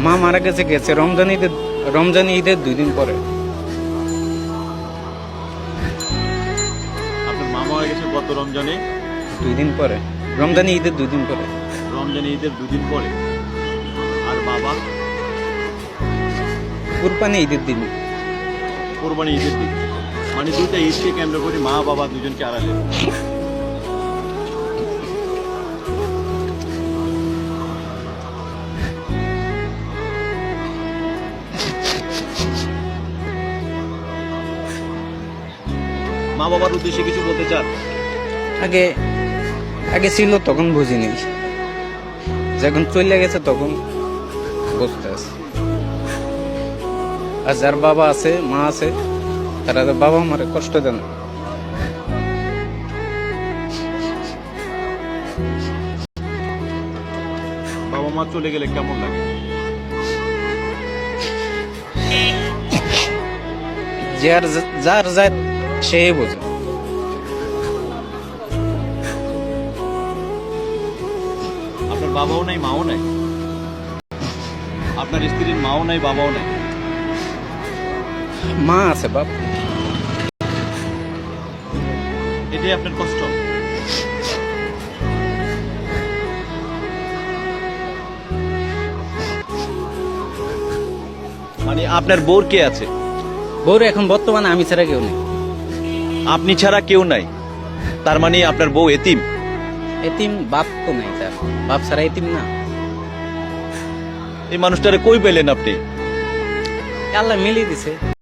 মা মারা গেছে গেছে রমজান ঈদের 2 দিন পরে। আপনার মা মারা গেছে গত রমজানে? 2 দিন পরে, রমজান ঈদের 2 দিন পরে। রমজানে ঈদের 2 দিন পরে। আর বাবা? কুরবানি ঈদের দিন। কোরবানি ঈদের দিন। মানে দুইটা ঈদকে কেন্দ্র করে মা বাবা দুজনকে আড়ালে। মা বাবার উদ্দেশ্যে কিছু বলতে চান? আগে আগে ছিল তখন বুঝিনি, যখন চলে গেছে তখন বুঝতে আছে। আর যার বাবা আছে মা আছে তারা তো বাবা মারে কষ্ট দেন না। বাবা মা চলে গেলে কেমন লাগে? যার যার যার সে বোঝে। আপনার বাবাও নাই মাও নাই? আপনার স্ত্রীর মাও নাই বাবাও নাই? মা আছে বাপ। এটাই আপনার কষ্ট? মানে আপনার বোর কে আছে? বউর এখন বর্তমানে আমি ছাড়া কেউ নেই। আপনি ছাড়া কেউ নাই, তার মানে আপনার বউ এতিম? এতিম বাপ তো নাই, তার বাপ ছাড়া এতিম না। এই মানুষটারে কই পেলেন আপনি? আল্লাহ মিলিয়ে দিছে।